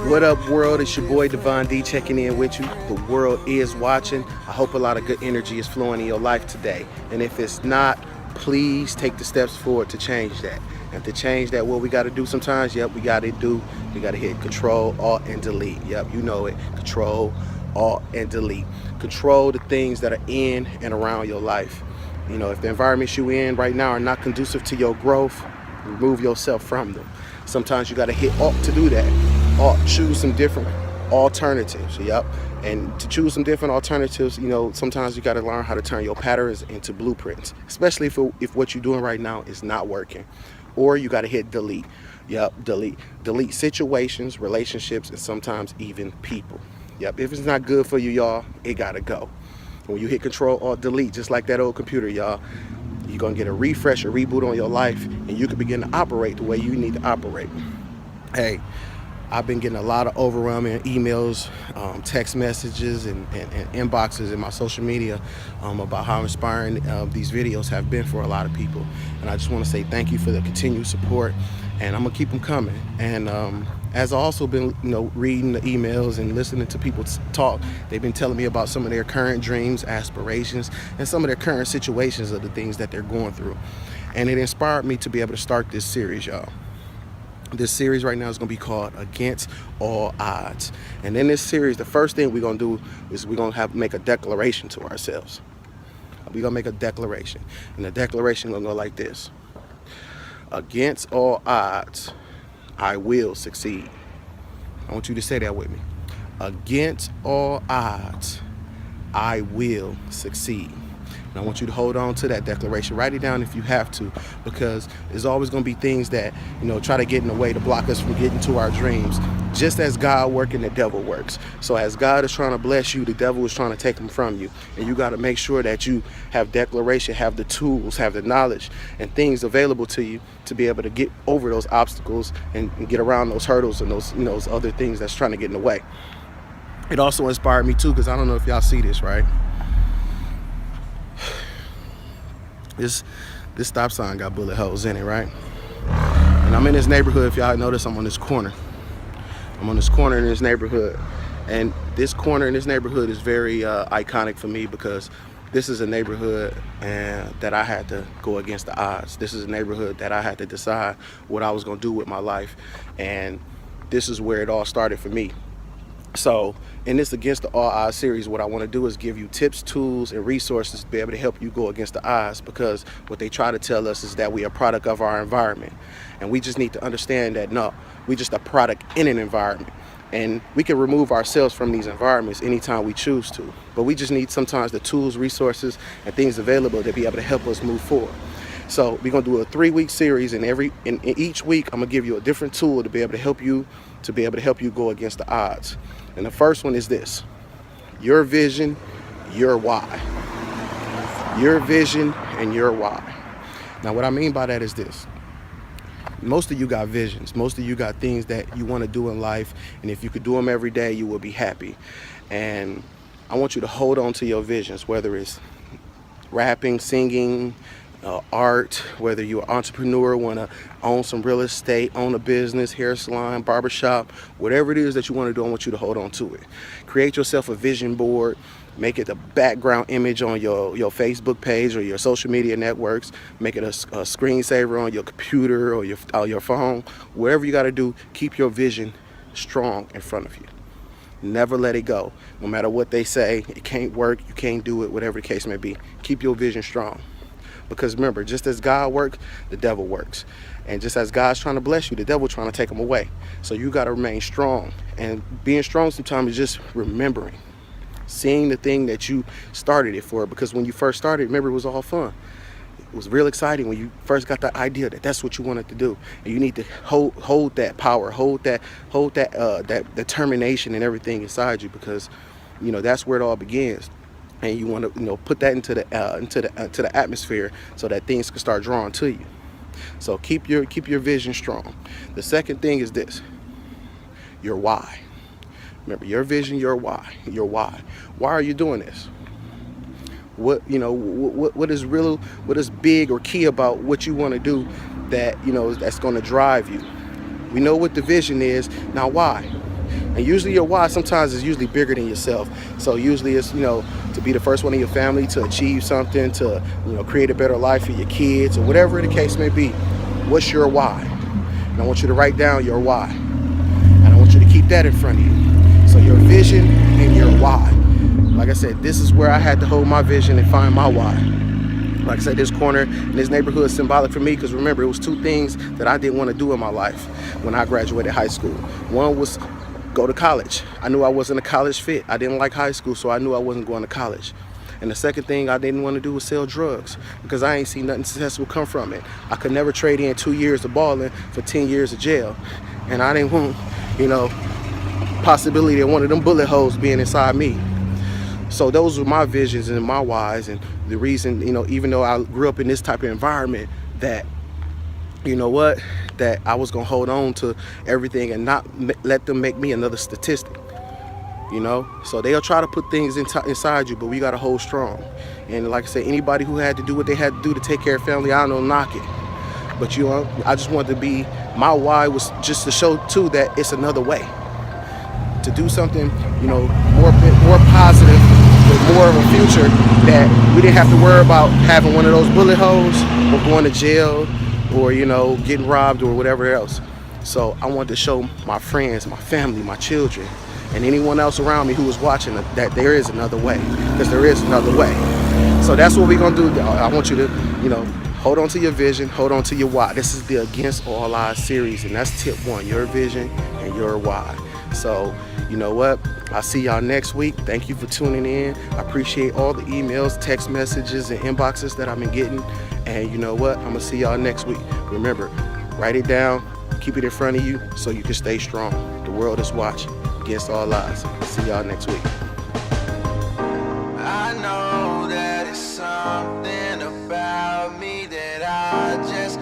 What up, world? It's your boy Devon D checking in with you. The world is watching. I hope a lot of good energy is flowing in your life today. And if it's not, please take the steps forward to change that. And to change that, what we got to do sometimes, we got to hit Control, Alt, and Delete. Yep, you know it. Control, Alt, and Delete. Control the things that are in and around your life. You know, if the environments you in right now are not conducive to your growth, remove yourself from them. Sometimes you got to hit Alt to do that. Alt, choose some different alternatives. Yep. And to choose some different alternatives, you know, sometimes you got to learn how to turn your patterns into blueprints, especially if what you're doing right now is not working. Or you got to hit Delete. Yep, delete. Delete situations, relationships, and sometimes even people. Yep, if it's not good for you, y'all, it got to go. When you hit Control or Delete, just like that old computer, y'all, you're going to get a refresh, a reboot on your life, and you can begin to operate the way you need to operate. Hey, I've been getting a lot of overwhelming emails, text messages, and inboxes in my social media about how inspiring these videos have been for a lot of people. And I just want to say thank you for the continued support, and I'm going to keep them coming. And as I've also been, reading the emails and listening to people talk, they've been telling me about some of their current dreams, aspirations, and some of their current situations of the things that they're going through. And it inspired me to be able to start this series, y'all. This series right now is going to be called Against All Odds. And in this series, the first thing we're going to do is we're going to make a declaration to ourselves. We're going to make a declaration. And the declaration is going to go like this. Against all odds, I will succeed. I want you to say that with me. Against all odds, I will succeed. And I want you to hold on to that declaration. Write it down if you have to, because there's always going to be things that, try to get in the way to block us from getting to our dreams. Just as God works and the devil works. So as God is trying to bless you, the devil is trying to take them from you. And you got to make sure that you have declaration, have the tools, have the knowledge and things available to you to be able to get over those obstacles and get around those hurdles and those other things that's trying to get in the way. It also inspired me too, because I don't know if y'all see this, right? This stop sign got bullet holes in it, right? And I'm in this neighborhood. If y'all notice, I'm on this corner. I'm on this corner in this neighborhood. And this corner in this neighborhood is very iconic for me, because this is a neighborhood that I had to go against the odds. This is a neighborhood that I had to decide what I was going to do with my life. And this is where it all started for me. So in this Against the All Odds series, what I want to do is give you tips, tools, and resources to be able to help you go against the odds, because what they try to tell us is that we are a product of our environment. And we just need to understand that, no, we're just a product in an environment. And we can remove ourselves from these environments anytime we choose to. But we just need sometimes the tools, resources, and things available to be able to help us move forward. So we're going to do a 3-week series, and in each week I'm going to give you a different tool to be able to help you go against the odds. And the first one is this: your vision, your why. Your vision and your why. Now what I mean by that is this: most of you got visions. Most of you got things that you want to do in life, and if you could do them every day, you will be happy. And I want you to hold on to your visions, whether it's rapping, singing, art, whether you're an entrepreneur, want to own some real estate, own a business, hair salon, barbershop, whatever it is that you want to do, I want you to hold on to it. Create yourself a vision board. Make it the background image on your Facebook page or your social media networks. Make it a screensaver on your computer or your phone. Whatever you got to do, keep your vision strong in front of you. Never let it go. No matter what they say, it can't work, you can't do it, whatever the case may be. Keep your vision strong. Because remember, just as God works, the devil works. And just as God's trying to bless you, the devil's trying to take them away. So you got to remain strong. And being strong sometimes is just remembering. Seeing the thing that you started it for. Because when you first started, remember, it was all fun. It was real exciting when you first got the idea that that's what you wanted to do. And you need to hold that power, hold that determination and everything inside you, because that's where it all begins. And you want to put that into the atmosphere so that things can start drawing to you. So keep your vision strong. The second thing is this: your why. Remember, your vision, your why. Your why. Why are you doing this? What is real, what is big or key about what you want to do that that's going to drive you? We know what the vision is. Now why? And usually your why sometimes is usually bigger than yourself. So usually it's, to be the first one in your family, to achieve something, to, create a better life for your kids, or whatever the case may be. What's your why? And I want you to write down your why. And I want you to keep that in front of you. So your vision and your why. Like I said, this is where I had to hold my vision and find my why. Like I said, this corner in this neighborhood is symbolic for me because remember, it was two things that I didn't want to do in my life when I graduated high school. One was go to college. I knew I wasn't a college fit. I didn't like high school, so I knew I wasn't going to college. And the second thing I didn't want to do was sell drugs because I ain't seen nothing successful come from it. I could never trade in 2 years of balling for 10 years of jail. And I didn't want, possibility of one of them bullet holes being inside me. So those were my visions and my whys, and the reason, even though I grew up in this type of environment, that, that I was going to hold on to everything and not let them make me another statistic. So they'll try to put things inside you, but we got to hold strong. And like I said, anybody who had to do what they had to do to take care of family, I don't knock it. But I just wanted to be, my why was just to show too that it's another way to do something, more positive, with more of a future, that we didn't have to worry about having one of those bullet holes or going to jail or, getting robbed or whatever else. So I wanted to show my friends, my family, my children, and anyone else around me who was watching that there is another way, because there is another way. So that's what we're going to do. I want you to, hold on to your vision, hold on to your why. This is the Against All Odds series, and that's tip 1, your vision and your why. So, you know what? I'll see y'all next week. Thank you for tuning in. I appreciate all the emails, text messages, and inboxes that I've been getting. And you know what? I'm going to see y'all next week. Remember, write it down, keep it in front of you so you can stay strong. The world is watching. Against All Odds. See y'all next week. I know that it's something about me that I just